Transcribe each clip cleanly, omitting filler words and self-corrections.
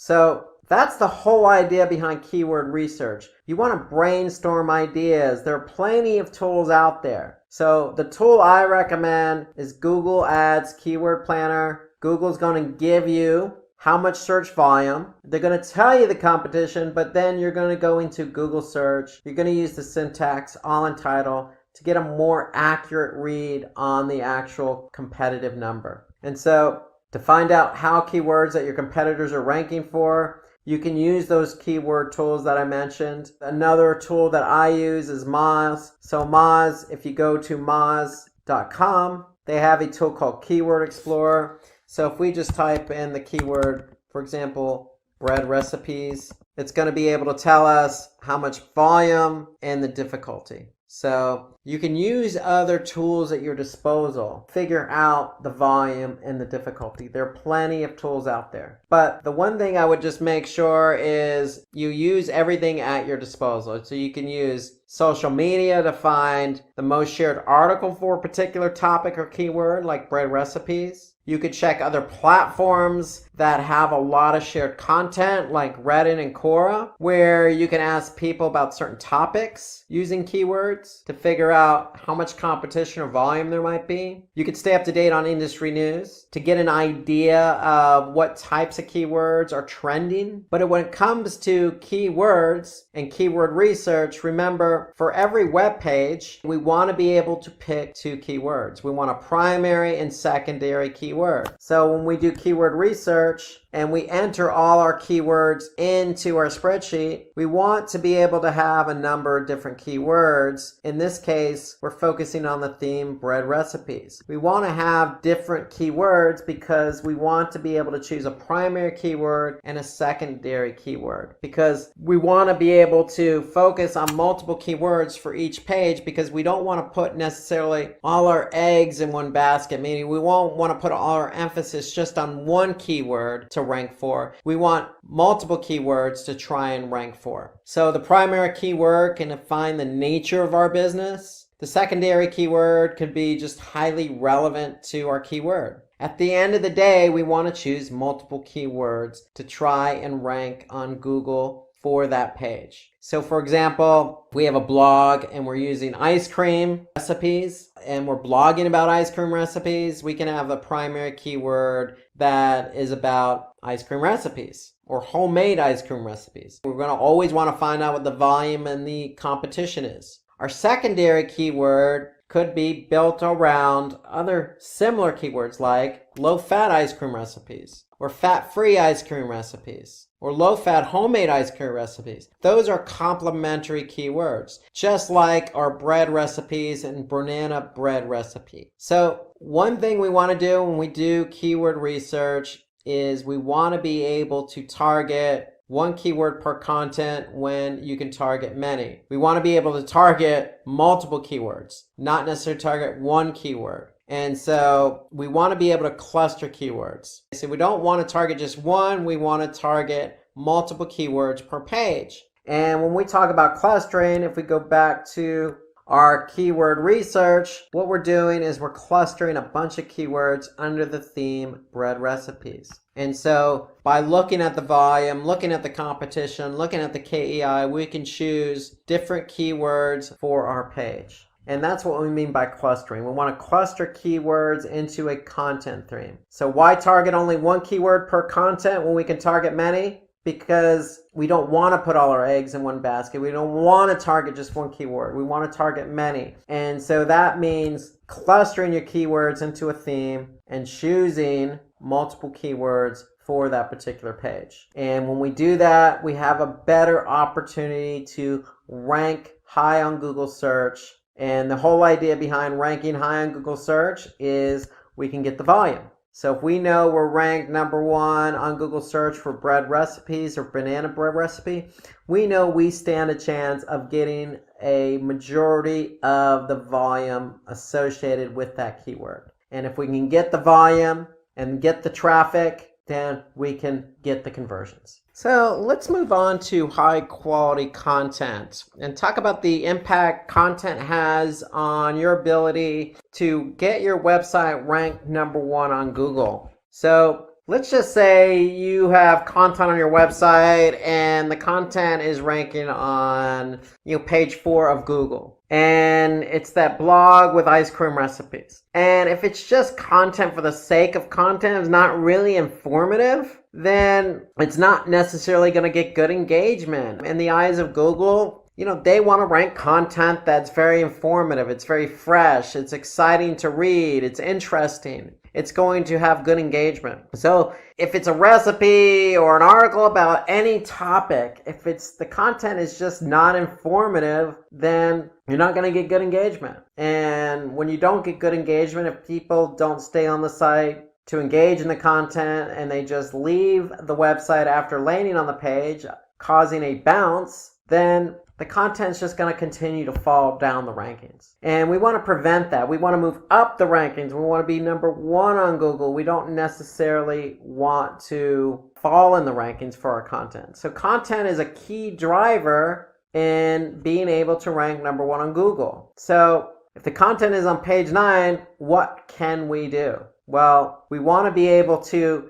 So that's the whole idea behind keyword research. You want to brainstorm ideas. There are plenty of tools out there. So the tool I recommend is Google Ads Keyword Planner. Google's going to give you how much search volume. They're going to tell you the competition, but then you're going to go into Google search. You're going to use the syntax all in title to get a more accurate read on the actual competitive number. And so to find out how keywords that your competitors are ranking for, you can use those keyword tools that I mentioned. Another tool that I use is Moz. So Moz, if you go to moz.com, they have a tool called Keyword Explorer. So if we just type in the keyword, for example, bread recipes, it's going to be able to tell us how much volume and the difficulty. So you can use other tools at your disposal, figure out the volume and the difficulty. There are plenty of tools out there. But the one thing I would just make sure is you use everything at your disposal. So you can use social media to find the most shared article for a particular topic or keyword, like bread recipes. You could check other platforms that have a lot of shared content like Reddit and Quora, where you can ask people about certain topics using keywords to figure out how much competition or volume there might be. You could stay up to date on industry news to get an idea of what types of keywords are trending. But when it comes to keywords and keyword research, remember, for every web page, we want to be able to pick two keywords. We want a primary and secondary keyword. So when we do keyword research and we enter all our keywords into our spreadsheet, we want to be able to have a number of different keywords. In this case, we're focusing on the theme bread recipes. We want to have different keywords because we want to be able to choose a primary keyword and a secondary keyword, because we want to be able to focus on multiple keywords for each page, because we don't want to put necessarily all our eggs in one basket, meaning we won't want to put all our emphasis just on one keyword to rank for. We want multiple keywords to try and rank for. So the primary keyword can define the nature of our business. The secondary keyword could be just highly relevant to our keyword. At the end of the day, we want to choose multiple keywords to try and rank on Google for that page. So for example, we have a blog and we're using ice cream recipes and we're blogging about ice cream recipes. We can have a primary keyword that is about ice cream recipes or homemade ice cream recipes. We're going to always want to find out what the volume and the competition is. Our secondary keyword could be built around other similar keywords like low-fat ice cream recipes or fat-free ice cream recipes or low-fat homemade ice cream recipes. Those are complementary keywords, just like our bread recipes and banana bread recipe. So one thing we want to do when we do keyword research is we want to be able to target one keyword per content when you can target many. We want to be able to target multiple keywords, not necessarily target one keyword. And so we want to be able to cluster keywords. So we don't want to target just one, we want to target multiple keywords per page. And when we talk about clustering, if we go back to our keyword research, what we're doing is we're clustering a bunch of keywords under the theme bread recipes. And so by looking at the volume, looking at the competition, looking at the KEI, we can choose different keywords for our page. And that's what we mean by clustering. We want to cluster keywords into a content theme. So why target only one keyword per content when we can target many? Because we don't want to put all our eggs in one basket. We don't want to target just one keyword. We want to target many. And so that means clustering your keywords into a theme and choosing multiple keywords for that particular page. And when we do that, we have a better opportunity to rank high on Google search. And the whole idea behind ranking high on Google search is we can get the volume. So if we know we're ranked number 1 on Google search for bread recipes or banana bread recipe, we know we stand a chance of getting a majority of the volume associated with that keyword. And if we can get the volume and get the traffic, then we can get the conversions. So let's move on to high quality content and talk about the impact content has on your ability to get your website ranked number 1 on Google. So let's just say you have content on your website and the content is ranking on, page 4 of Google. And it's that blog with ice cream recipes. And if it's just content for the sake of content, it's not really informative, then it's not necessarily going to get good engagement. In the eyes of Google, they want to rank content that's very informative. It's very fresh. It's exciting to read. It's interesting. It's going to have good engagement. So if it's a recipe or an article about any topic, if the content is just not informative, then you're not going to get good engagement. And when you don't get good engagement, if people don't stay on the site to engage in the content and they just leave the website after landing on the page, causing a bounce, then the content's just going to continue to fall down the rankings. And we want to prevent that. We want to move up the rankings. We want to be number 1 on Google. We don't necessarily want to fall in the rankings for our content. So content is a key driver in being able to rank number 1 on Google. So if the content is on page 9, what can we do? Well, we want to be able to,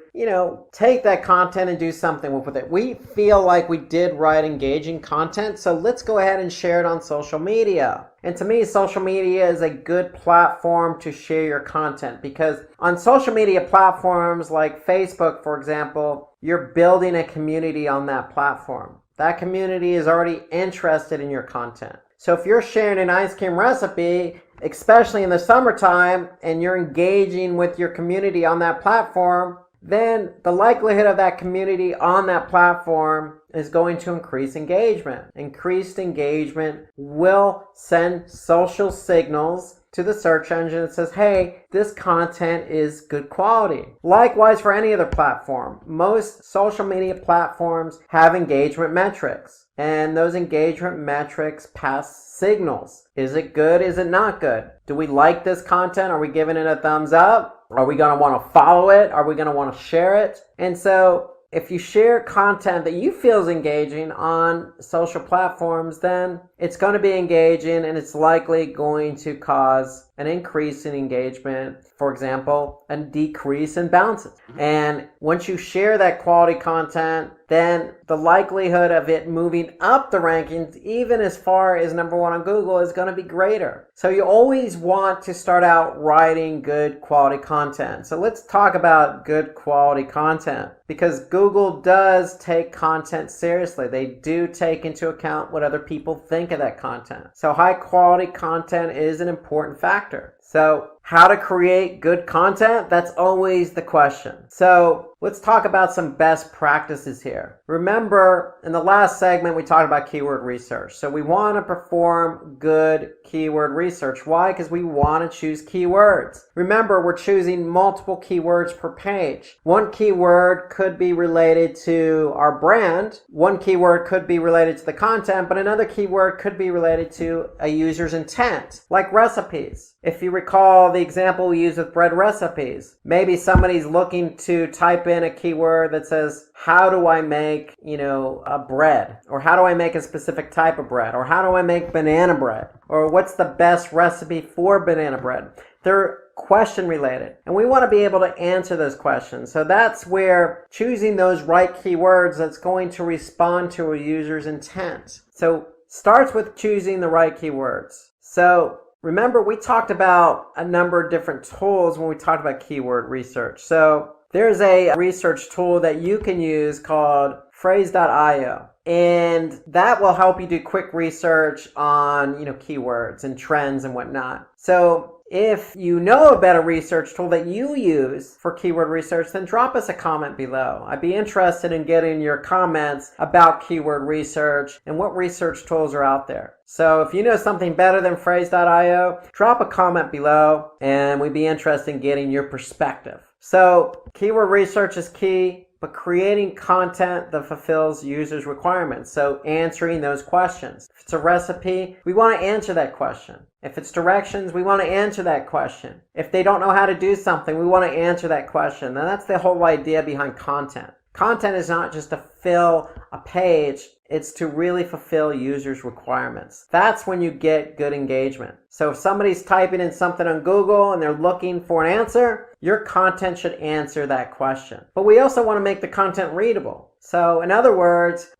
take that content and do something with it. We feel like we did write engaging content, so let's go ahead and share it on social media. And to me, social media is a good platform to share your content, because on social media platforms like Facebook, for example, you're building a community on that platform. That community is already interested in your content. So if you're sharing an ice cream recipe, especially in the summertime, and you're engaging with your community on that platform, then the likelihood of that community on that platform is going to increase engagement. Increased engagement will send social signals to the search engine that says, hey, this content is good quality. Likewise for any other platform. Most social media platforms have engagement metrics, and those engagement metrics pass signals. Is it good? Is it not good? Do we like this content? Are we giving it a thumbs up? Are we going to want to follow it? Are we going to want to share it? And so if you share content that you feel is engaging on social platforms, then it's going to be engaging, and it's likely going to cause an increase in engagement. For example, a decrease in bounces. And once you share that quality content, then the likelihood of it moving up the rankings, even as far as number 1 on Google, is going to be greater. So you always want to start out writing good quality content. So let's talk about good quality content, because Google does take content seriously. They do take into account what other people think of that content. So high quality content is an important factor. So how to create good content? That's always the question. So let's talk about some best practices here. Remember, in the last segment, we talked about keyword research. So we want to perform good keyword research. Why? Because we want to choose keywords. Remember, we're choosing multiple keywords per page. One keyword could be related to our brand. One keyword could be related to the content, but another keyword could be related to a user's intent, like recipes. If you recall the example we used with bread recipes, maybe somebody's looking to type in a keyword that says, how do I make, a bread? Or how do I make a specific type of bread? Or how do I make banana bread? Or what's the best recipe for banana bread? They're question related, and we want to be able to answer those questions. So that's where choosing those right keywords that's going to respond to a user's intent. So starts with choosing the right keywords. So remember, we talked about a number of different tools when we talked about keyword research. So there's a research tool that you can use called phrase.io. And that will help you do quick research on, keywords and trends and whatnot. So if you know a better research tool that you use for keyword research, then drop us a comment below. I'd be interested in getting your comments about keyword research and what research tools are out there. So if you know something better than phrase.io, drop a comment below, and we'd be interested in getting your perspective. So keyword research is key, but creating content that fulfills users' requirements. So answering those questions. If it's a recipe, we want to answer that question. If it's directions, we want to answer that question. If they don't know how to do something, we want to answer that question. And that's the whole idea behind content. Content is not just to fill a page, it's to really fulfill users' requirements. That's when you get good engagement. So if somebody's typing in something on Google and they're looking for an answer, your content should answer that question. But we also want to make the content readable. So in other words,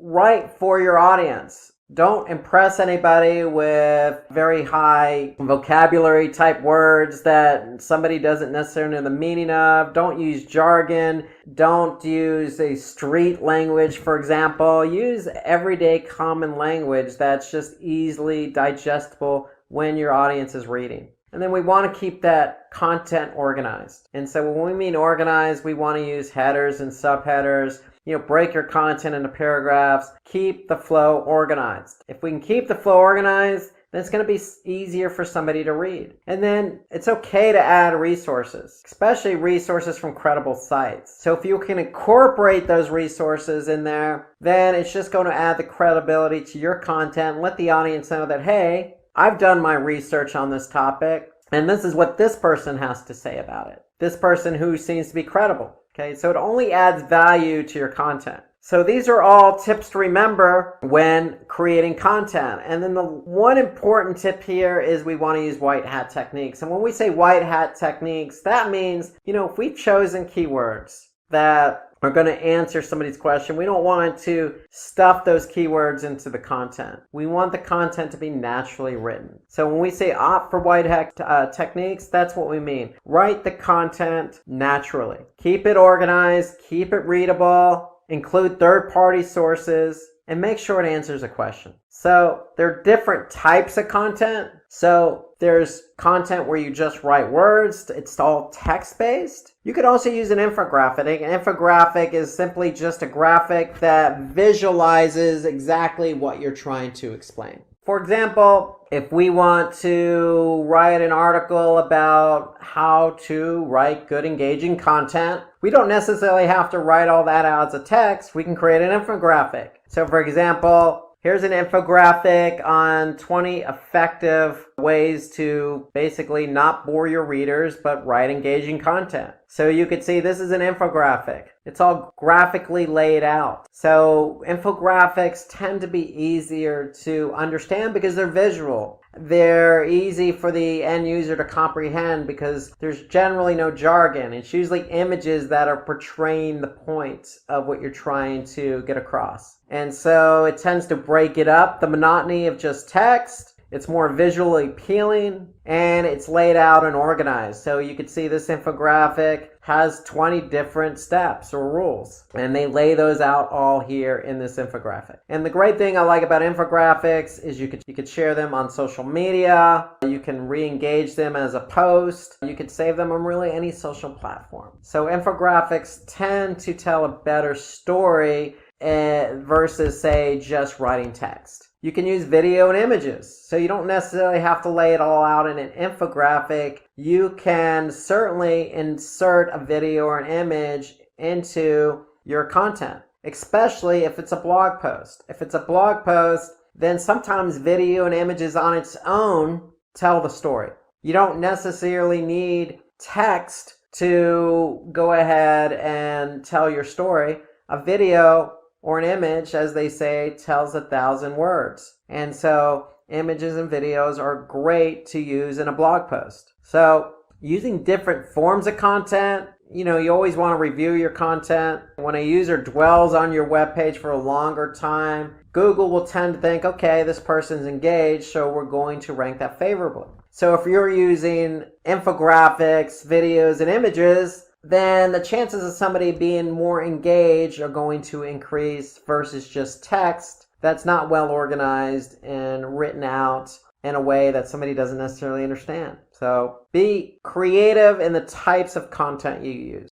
write for your audience. Don't impress anybody with very high vocabulary type words that somebody doesn't necessarily know the meaning of. Don't use jargon. Don't use a street language, for example. Use everyday common language that's just easily digestible when your audience is reading. And then we want to keep that content organized. And so when we mean organized, we want to use headers and subheaders. Break your content into paragraphs. Keep the flow organized. If we can keep the flow organized, then it's going to be easier for somebody to read. And then it's okay to add resources, especially resources from credible sites. So if you can incorporate those resources in there, then it's just going to add the credibility to your content and let the audience know that, hey, I've done my research on this topic, and this is what this person has to say about it. This person who seems to be credible. Okay, so it only adds value to your content. So these are all tips to remember when creating content. And then the one important tip here is we want to use white hat techniques. And when we say white hat techniques, that means, if we've chosen keywords that are going to answer somebody's question, we don't want to stuff those keywords into the content. We want the content to be naturally written. So when we say opt for white hat techniques, that's what we mean. Write the content naturally. Keep it organized, keep it readable, include third-party sources, and make sure it answers a question. So there are different types of content. So there's content where you just write words. It's all text-based. You could also use an infographic. An infographic is simply just a graphic that visualizes exactly what you're trying to explain. For example, if we want to write an article about how to write good, engaging content, we don't necessarily have to write all that out as a text. We can create an infographic. So for example, here's an infographic on 20 effective ways to basically not bore your readers, but write engaging content. So you could see this is an infographic. It's all graphically laid out. So infographics tend to be easier to understand because they're visual. They're easy for the end user to comprehend because there's generally no jargon. It's usually images that are portraying the point of what you're trying to get across. And so it tends to break it up, the monotony of just text. It's more visually appealing, and it's laid out and organized. So you can see this infographic has 20 different steps or rules, and they lay those out all here in this infographic. And the great thing I like about infographics is you could share them on social media. You can re-engage them as a post. You could save them on really any social platform. So infographics tend to tell a better story versus, say, just writing text. You can use video and images, so you don't necessarily have to lay it all out in an infographic. You can certainly insert a video or an image into your content, especially if it's a blog post. If it's a blog post, then sometimes video and images on its own tell the story. You don't necessarily need text to go ahead and tell your story. A video or an image, as they say, tells 1,000 words. And so images and videos are great to use in a blog post. So using different forms of content, you always want to review your content. When a user dwells on your webpage for a longer time, Google will tend to think, okay, this person's engaged, so we're going to rank that favorably. So if you're using infographics, videos, and images, then the chances of somebody being more engaged are going to increase versus just text that's not well organized and written out in a way that somebody doesn't necessarily understand. So be creative in the types of content you use.